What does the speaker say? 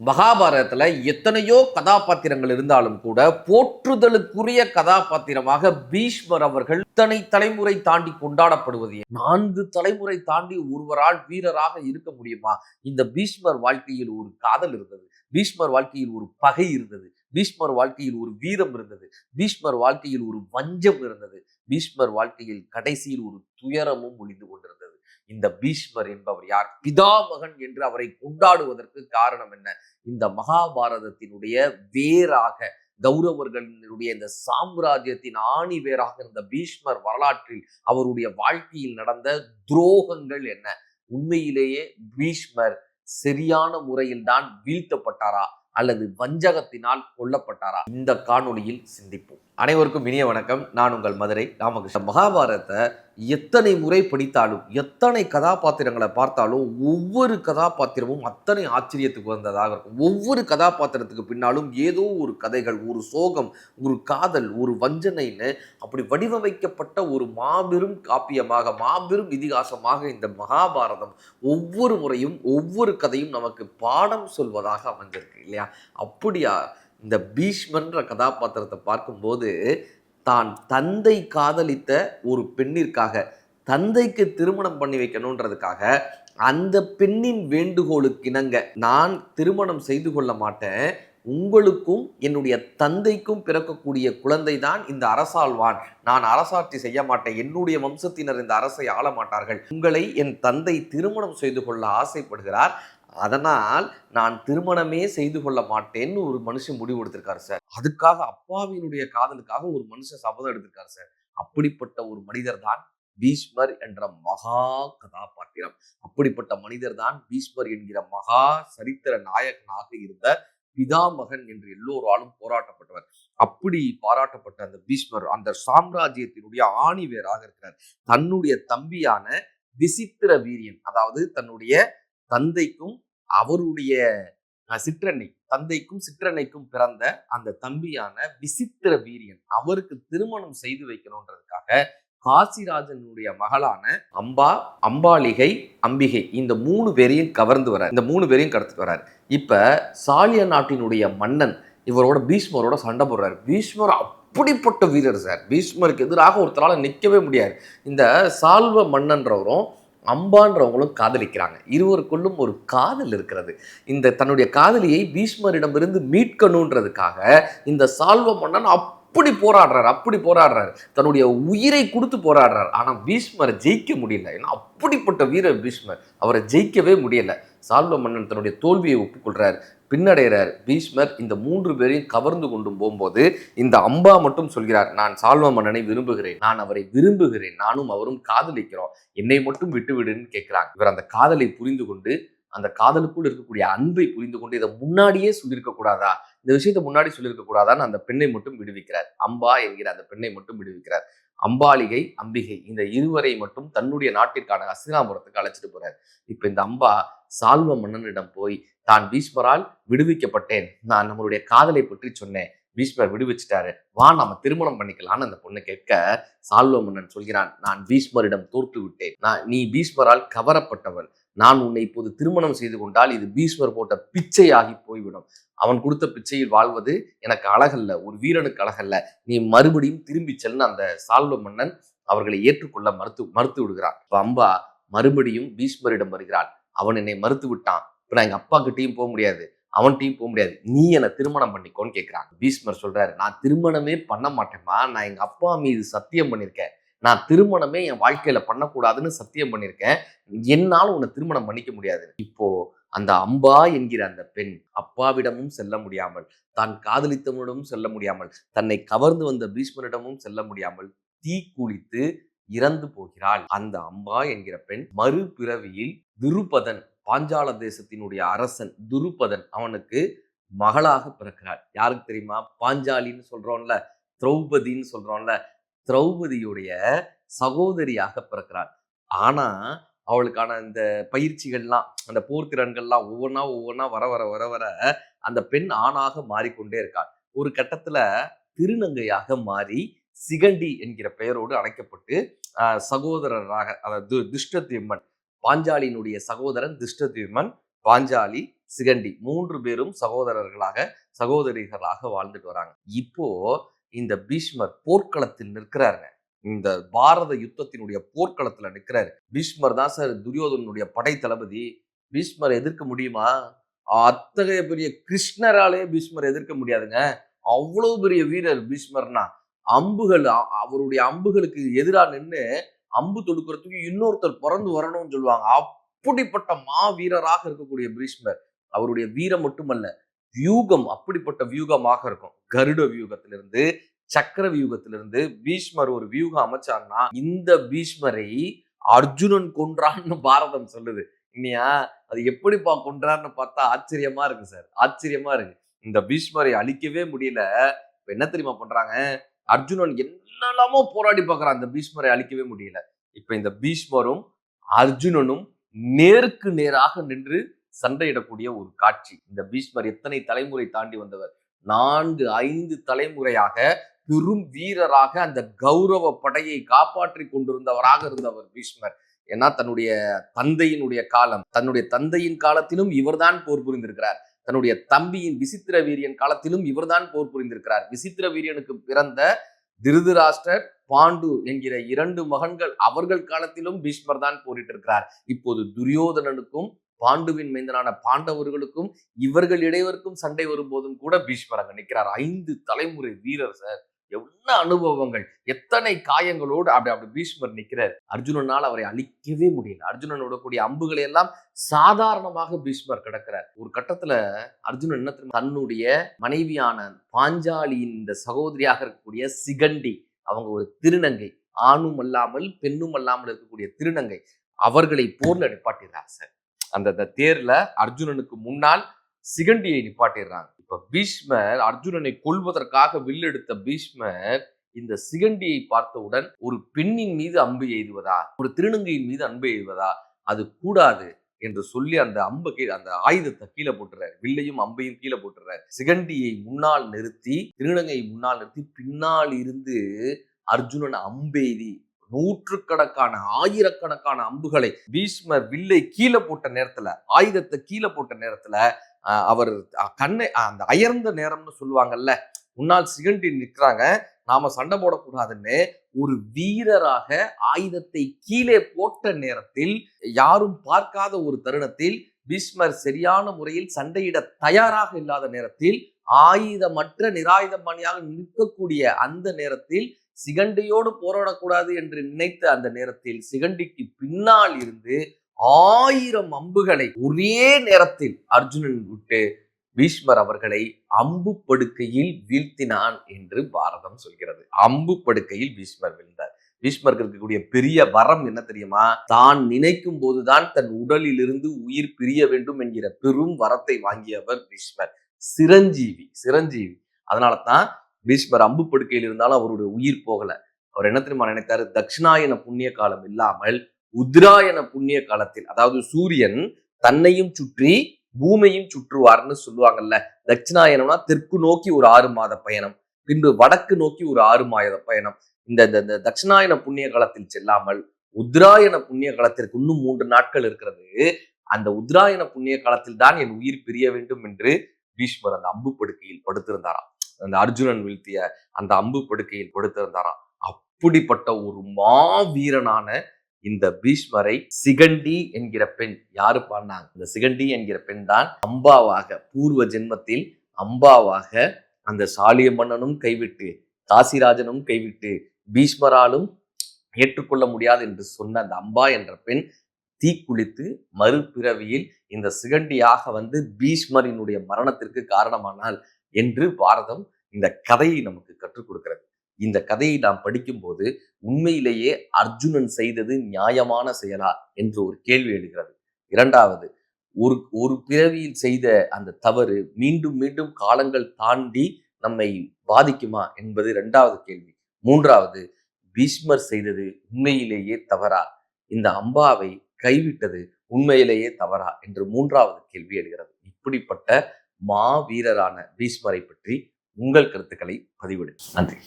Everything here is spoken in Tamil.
மகாபாரதத்துல எத்தனையோ கதாபாத்திரங்கள் இருந்தாலும் கூட போற்றுதலுக்குரிய கதாபாத்திரமாக பீஷ்மர் அவர்கள் இத்தனை தலைமுறை தாண்டி கொண்டாடப்படுவது 4 தலைமுறை தாண்டி ஒருவரால் வீரராக இருக்க முடியுமா? இந்த பீஷ்மர் வாழ்க்கையில் ஒரு காதல் இருந்தது, பீஷ்மர் வாழ்க்கையில் ஒரு பகை இருந்தது, பீஷ்மர் வாழ்க்கையில் ஒரு வீரம் இருந்தது, பீஷ்மர் வாழ்க்கையில் ஒரு வஞ்சம் இருந்தது, பீஷ்மர் வாழ்க்கையில் கடைசியில் ஒரு துயரமும் ஒளிந்து கொண்டிருந்தது. இந்த பீஷ்மர் என்பவர் யார்? பிதாமகன் என்று அவரை கொண்டாடுவதற்கு காரணம் என்ன? இந்த மகாபாரதத்தினுடைய வேராக, கௌரவர்களுடைய இந்த சாம்ராஜ்யத்தின் ஆணி வேராக இருந்த பீஷ்மர் வரலாற்றில் அவருடைய வாழ்க்கையில் நடந்த துரோகங்கள் என்ன? உண்மையிலேயே பீஷ்மர் சரியான முறையில் தான் வீழ்த்தப்பட்டாரா அல்லது வஞ்சகத்தினால் கொல்லப்பட்டாரா? இந்த காணொளியில் சிந்திப்போம். அனைவருக்கும் இனிய வணக்கம். நான் உங்கள் மதுரை ராமகிருஷ்ணன். மகாபாரதத்தை எத்தனை முறை படித்தாலும், எத்தனை கதாபாத்திரங்களை பார்த்தாலும் ஒவ்வொரு கதாபாத்திரமும் அத்தனை ஆச்சரியத்துக்கு வந்ததாக இருக்கும். ஒவ்வொரு கதாபாத்திரத்துக்கு பின்னாலும் ஏதோ ஒரு கதைகள், ஒரு சோகம், ஒரு காதல், ஒரு வஞ்சனைன்னு அப்படி வடிவமைக்கப்பட்ட ஒரு மாபெரும் காப்பியமாக, மாபெரும் இதிகாசமாக இந்த மகாபாரதம் ஒவ்வொரு முறையும் ஒவ்வொரு கதையும் நமக்கு பாடம் சொல்வதாக அமைஞ்சிருக்கு இல்லையா? அப்படியா இந்த பீஷ்மன்ற கதாபாத்திரத்தை பார்க்கும்போது தான் தந்தை காதலித்த ஒரு பெண்ணிற்காக, தந்தைக்கு திருமணம் பண்ணி வைக்கணுன்றதுக்காக அந்த பெண்ணின் வேண்டுகோளுக்கு இணங்க, நான் திருமணம் செய்து கொள்ள மாட்டேன், உங்களுக்கும் என்னுடைய தந்தைக்கும் பிறக்கக்கூடிய குழந்தை தான் இந்த அரசாழ்வான், நான் அரசாட்சி செய்ய மாட்டேன், என்னுடைய வம்சத்தினர் இந்த அரசை ஆள மாட்டார்கள், உங்களை என் தந்தை திருமணம் செய்து கொள்ள ஆசைப்படுகிறார், அதனால் நான் திருமணமே செய்து கொள்ள மாட்டேன்னு ஒரு மனுஷன் முடிவு எடுத்திருக்காரு சார். அதுக்காக அப்பாவினுடைய காதலுக்காக ஒரு மனுஷன் சபதம் எடுத்திருக்காரு சார். அப்படிப்பட்ட ஒரு மனிதர் தான் பீஷ்மர் என்ற மகா கதாபாத்திரம். அப்படிப்பட்ட மனிதர் தான் பீஷ்மர் என்கிற மகா சரித்திர நாயகனாக இருந்த பிதாமகன் என்று எல்லோராலும் போராட்டப்பட்டவர். அப்படி பாராட்டப்பட்ட அந்த பீஷ்மர் அந்த சாம்ராஜ்யத்தினுடைய ஆணிவேராக இருக்கிறார். தன்னுடைய தம்பியான விசித்திர வீரியன், அதாவது தன்னுடைய தந்தைக்கும் அவருடைய தந்தைக்கும் சிற்றன்னைக்கும் பிறந்த அந்த தம்பியான விசித்திர வீரியன், அவருக்கு திருமணம் செய்து வைக்கணுன்றதுக்காக காசிராஜனுடைய மகளான அம்பாலிகை, அம்பிகை, இந்த 3 பேரையும் கவர்ந்து வரார். இந்த 3 பேரையும் கடத்திட்டு வரார். இப்ப சாலிய நாட்டினுடைய மன்னன் இவரோட பீஷ்மரோட சண்டை போடுறாரு. பீஷ்மர் அப்படிப்பட்ட வீரர் சார். பீஷ்மருக்கு எதிராக ஒருத்தரால நிற்கவே முடியாது. இந்த சால்வ மன்னன்றவரும் அம்பான்றவங்களும் காதலிக்கிறாங்க. இருவருக்குள்ளும் ஒரு காதல் இருக்கிறது. இந்த தன்னுடைய காதலியை பீஷ்மரிடமிருந்து மீட்கணுன்றதுக்காக இந்த சால்வ மன்னன் அப்படி போராடுறாரு, தன்னுடைய உயிரை கொடுத்து போராடுறாரு. ஆனா பீஷ்மரை ஜெயிக்க முடியல. ஏன்னா அப்படிப்பட்ட வீரர் பீஷ்மர், அவரை ஜெயிக்கவே முடியல. சால்வ மன்னன் தன்னுடைய தோல்வியை ஒப்புக்கொள்றார், பின்னடைகிறார். பீஷ்மர் இந்த 3 பேரையும் கவர்ந்து கொண்டு போகும்போது இந்த அம்பா மட்டும் சொல்கிறார், நான் சால்வ மன்னனை விரும்புகிறேன், நான் அவரை விரும்புகிறேன், நானும் அவரும் காதலிக்கிறோம், என்னை மட்டும் விட்டு விடுன்னு கேட்கிறாங்க. இவர் அந்த காதலை புரிந்து கொண்டு, அந்த காதலுக்குள் இருக்கக்கூடிய அன்பை புரிந்து கொண்டு, இதை முன்னாடியே சொல்லியிருக்க கூடாதா, இந்த விஷயத்தை முன்னாடி சொல்லியிருக்க கூடாதான்னு அந்த பெண்ணை மட்டும் விடுவிக்கிறார். அம்பா என்கிற அந்த பெண்ணை மட்டும் விடுவிக்கிறார். அம்பாலிகை, அம்பிகை, இந்த இருவரை மட்டும் தன்னுடைய நாட்டிற்கான ஹஸ்தினாபுரத்துக்கு அழைச்சிட்டு போறார். இப்ப இந்த அம்பா சால்வ மன்னனிடம் போய், தான் பீஷ்மரால் விடுவிக்கப்பட்டேன், நான் நம்மளுடைய காதலை பற்றி சொன்னேன், பீஷ்மர் விடுவிச்சிட்டாரு, வா நாம திருமணம் பண்ணிக்கலான்னு அந்த பொண்ணு கேட்க, சால்வ மன்னன் சொல்கிறான், நான் பீஷ்மரிடம் தோற்று விட்டேன், நீ பீஷ்மரால் கவரப்பட்டவள், நான் உன்னை இப்போது திருமணம் செய்து கொண்டால் இது பீஷ்மர் போட்ட பிச்சையாகி போய்விடும், அவன் கொடுத்த பிச்சையில் வாழ்வது எனக்கு அழகல்ல, ஒரு வீரனுக்கு அழகல்ல, நீ மறுபடியும் திரும்பி செல்னு அந்த சால்வ மன்னன் அவர்களை ஏற்றுக்கொள்ள மறுத்து விடுகிறான். அம்பா மறுபடியும் பீஷ்மரிடம் வருகிறாள். அவன் என்னை மறுத்து விட்டான், இப்ப நான் எங்க அப்பா கிட்டையும் போக முடியாது, அவன்கிட்டையும் போக முடியாது, நீ என்னை திருமணம் பண்ணிக்கோன்னு கேட்கிறான். பீஷ்மர் சொல்றாரு, நான் திருமணமே பண்ண மாட்டேன்மா, நான் எங்க அப்பா மீது சத்தியம் பண்ணியிருக்கேன், நான் திருமணமே என் வாழ்க்கையில பண்ணக்கூடாதுன்னு சத்தியம் பண்ணியிருக்கேன், என்னாலும் உன்னை திருமணம் பண்ணிக்க முடியாது. இப்போ அந்த அம்பா என்கிற அந்த பெண் அப்பாவிடமும் செல்ல முடியாமல், தான் காதலித்தவனிடமும் செல்ல முடியாமல், தன்னை கவர்ந்து வந்த பீஷ்மரிடமும் செல்ல முடியாமல் தீக்குளித்து இறந்து போகிறாள். அந்த அம்பா என்கிற பெண் மறுபிறவியில் துருபதன், பாஞ்சால தேசத்தினுடைய அரசன் துருபதன், அவனுக்கு மகளாக பிறக்கிறாள். யாருக்கு தெரியுமா? பாஞ்சாலின்னு சொல்றோம்ல, திரௌபதின்னு சொல்றோம்ல, திரௌபதியுடைய சகோதரியாக பிறக்கிறாள். ஆனா அவளுக்கான இந்த பயிற்சிகள்லாம், அந்த போர்த்திறன்கள்லாம் ஒவ்வொன்றா வர வர வர வர அந்த பெண் ஆணாக மாறிக்கொண்டே இருக்காள். ஒரு கட்டத்துல திருநங்கையாக மாறி சிகண்டி என்கிற பெயரோடு அழைக்கப்பட்டு சகோதரராக, அதாவது திருஷ்டத்யும்மன், பாஞ்சாலியினுடைய சகோதரன் திருஷ்டத்யும்மன், பாஞ்சாலி, சிகண்டி 3 பேரும் சகோதரிகளாக வாழ்ந்துட்டு வராங்க. இப்போ இந்த பீஷ்மர் போர்க்களத்தில் நிற்கிறாருங்க. இந்த பாரத யுத்தத்தினுடைய போர்க்களத்துல நிற்கிறாரு. பீஷ்மர் தான் சார் துரியோதனுடைய படை தளபதி. பீஷ்மர் எதிர்க்க முடியுமா? அத்தகைய பெரிய கிருஷ்ணராலே பீஷ்மர் எதிர்க்க முடியாதுங்க. அவ்வளவு பெரிய வீரர் பீஷ்மர்னா. அம்புகள் அவருடைய அம்புகளுக்கு எதிராக நின்று அம்பு தொடுக்கிறதுக்கு இன்னொருத்தர் பிறந்து வரணும்னு சொல்லுவாங்க. அப்படிப்பட்ட மாவீரராக இருக்கக்கூடிய பீஷ்மர். அவருடைய வீரம் மட்டுமல்ல, வியூகம் அப்படிப்பட்ட வியூகமாக இருக்கும். கருட வியூகத்திலிருந்து, சக்கர வியூகத்திலிருந்து பீஷ்மர் ஒரு வியூகம் அமைச்சார்னா இந்த பீஷ்மரை அர்ஜுனன் கொன்றான்னு பாரதம் சொல்லுது. இல்லையா? அது எப்படிப்பா கொன்றான்னு பார்த்தா ஆச்சரியமா இருக்கு சார். ஆச்சரியமா இருக்கு. இந்த பீஷ்மரை அழிக்கவே முடியல. இப்ப என்ன தெரியுமா பண்றாங்க? அர்ஜுனன் என்னெல்லாமோ போராடி பார்க்கறான், இந்த பீஷ்மரை அழிக்கவே முடியல. இப்ப இந்த பீஷ்மரும் அர்ஜுனனும் நேருக்கு நேராக நின்று சண்டையிடக்கூடிய ஒரு காட்சி. இந்த பீஷ்மர் எத்தனை தலைமுறை தாண்டி வந்தவர்? 4-5 தலைமுறையாக பெரும் வீரராக அந்த கௌரவ படையை காப்பாற்றி கொண்டிருந்தவராக இருந்தவர் பீஷ்மர். ஏன்னா தன்னுடைய தந்தையினுடைய காலம், தன்னுடைய தந்தையின் காலத்திலும் இவர்தான் போர் புரிந்திருக்கிறார். தன்னுடைய தம்பியின் விசித்திர வீரியன் காலத்திலும் இவர்தான் போர் புரிந்திருக்கிறார். விசித்திர வீரியனுக்கு பிறந்த திருதராஷ்டிரர், பாண்டு என்கிற 2 மகன்கள், அவர்கள் காலத்திலும் பீஷ்மர் தான் போரிட்டு இருக்கிறார். இப்போது துரியோதனனுக்கும் பாண்டுவின் மைந்தனான பாண்டவர்களுக்கும் இவர்கள் இடைவருக்கும் சண்டை வரும்போதும் கூட பீஷ்மர் அங்க நிற்கிறார். 5 தலைமுறை வீரர் சார். என்ன அனுபவங்கள், எத்தனை காயங்களோடு அப்படி பீஷ்மர் நிற்கிறார். அர்ஜுனனால் அவரை அழிக்கவே முடியல. அர்ஜுனனோட கூடிய அம்புகளை எல்லாம் சாதாரணமாக பீஷ்மர் கிடக்கிறார். ஒரு கட்டத்துல அர்ஜுனன் என்ன தெரியுமா, தன்னுடைய மனைவியான பாஞ்சாலியின் இந்த சகோதரியாக இருக்கக்கூடிய சிகண்டி, அவங்க ஒரு திருநங்கை, ஆணும் அல்லாமல் பெண்ணும் அல்லாமல் இருக்கக்கூடிய திருநங்கை, அவர்களை போர்ல நிப்பாட்டிடுறார் சார். அந்த தேர்ல அர்ஜுனனுக்கு முன்னால் சிகண்டியை நிப்பாட்டிடுறாங்க. இப்ப பீஷ்மர் அர்ஜுனனை கொல்வதற்காக வில்லெடுத்த பீஷ்மர் இந்த சிகண்டியை பார்த்தவுடன் ஒரு பெண்ணின் மீது அம்பு எய்துவதா, ஒரு திருநங்கையின் மீது அம்பு எய்துவதா, அது கூடாது என்று சொல்லி அந்த அந்த ஆயுதத்தை கீழே போட்டுறாரு. வில்லையும் அம்பையும் கீழே போட்டுறாரு. சிகண்டியை முன்னால் நிறுத்தி, திருநங்கையை முன்னால் நிறுத்தி, பின்னால் இருந்து அர்ஜுனன் அம்பெய்தி நூற்றுக்கணக்கான ஆயிரக்கணக்கான அம்புகளை பீஷ்மர் வில்லை கீழே போட்ட நேரத்துல, ஆயுதத்தை கீழே போட்ட நேரத்துல அவர் கண்ணை அந்த அயர்ந்த நேரம்னு சொல்லுவாங்கல்ல, முன்னால் சிகண்டி நிற்கிறாங்க, நாம சண்டை போடக்கூடாதுன்னு ஒரு வீரராக ஆயுதத்தை கீழே போட்ட நேரத்தில், யாரும் பார்க்காத ஒரு தருணத்தில், பீஷ்மர் சரியான முறையில் சண்டையிட தயாராக இல்லாத நேரத்தில், ஆயுதமற்ற நிராயுதபாணியாக நிற்கக்கூடிய அந்த நேரத்தில், சிகண்டியோடு போராடக்கூடாது என்று நினைத்த அந்த நேரத்தில் சிகண்டிக்கு பின்னால் இருந்து 1000 அம்புகளை ஒரே நேரத்தில் அர்ஜுனன் விட்டு பீஷ்மர் அவர்களை அம்பு படுக்கையில் வீழ்த்தினான் என்று பாரதம் சொல்கிறது. அம்பு படுக்கையில் பீஷ்மர் வீழ்ந்தார். பீஷ்மருக்கு இருக்கக்கூடிய பெரிய வரம் என்ன தெரியுமா? தான் நினைக்கும் போதுதான் தன் உடலில் இருந்து உயிர் பிரிய வேண்டும் என்கிற பெரும் வரத்தை வாங்கியவர் பீஷ்மர். சிரஞ்சீவி. அதனால தான் பீஷ்மர் அம்பு படுக்கையில் இருந்தாலும் அவருடைய உயிர் போகல. அவர் என்ன தெரியுமா நினைத்தாரு? தட்சிணாயன புண்ணிய காலம் இல்லாமல் உத்தராயண புண்ணிய காலத்தில், அதாவது சூரியன் தன்னையும் சுற்றி பூமியையும் சுற்றுவார்னு சொல்லுவாங்கல்ல. தட்சிணாயனம்னா தெற்கு நோக்கி ஒரு 6 மாத பயணம், பின்பு வடக்கு நோக்கி ஒரு 6 மாத பயணம். இந்த தட்சிணாயன புண்ணிய காலத்தில் செல்லாமல் உத்தராயண புண்ணிய காலத்திற்கு இன்னும் 3 நாட்கள் இருக்கிறது. அந்த உத்தராயண புண்ணிய காலத்தில் தான் என் உயிர் பிரிய வேண்டும் என்று பீஷ்மர் அந்த அம்பு படுக்கையில் படுத்திருந்தாராம். அந்த அர்ஜுனன் வீழ்த்திய அந்த அம்பு படுக்கையில் படுத்திருந்தாராம். அப்படிப்பட்ட ஒரு மாவீரனான இந்த பீஷ்மரை சிகண்டி என்கிற பெண் யாரு பாடினாங்க? இந்த சிகண்டி என்கிற பெண் தான் அம்பாவாக, பூர்வ ஜென்மத்தில் அம்பாவாக அந்த சாலிய மன்னனும் கைவிட்டு, காசிராஜனும் கைவிட்டு, பீஷ்மராலும் ஏற்றுக்கொள்ள முடியாது என்று சொன்ன அந்த அம்பா என்ற பெண் தீக்குளித்து மறுபிறவியில் இந்த சிகண்டியாக வந்து பீஷ்மரினுடைய மரணத்திற்கு காரணமானால் என்று பாரதம் இந்த கதையை நமக்கு கற்றுக் கொடுக்கிறது. இந்த கதையை நாம் படிக்கும்போது உண்மையிலேயே அர்ஜுனன் செய்தது நியாயமான செயலா என்று ஒரு கேள்வி எழுகிறது. இரண்டாவது, ஒரு பிறவியில் செய்த அந்த தவறு மீண்டும் மீண்டும் காலங்கள் தாண்டி நம்மை பாதிக்குமா என்பது 2வது கேள்வி. 3வது, பீஷ்மர் செய்தது உண்மையிலேயே தவறா, இந்த அம்பாவை கைவிட்டது உண்மையிலேயே தவறா என்று 3வது கேள்வி எழுகிறது. இப்படிப்பட்ட மாவீரரான பீஷ்மரை பற்றி உங்கள் கருத்துக்களை பதிவிடுங்கள். நன்றி.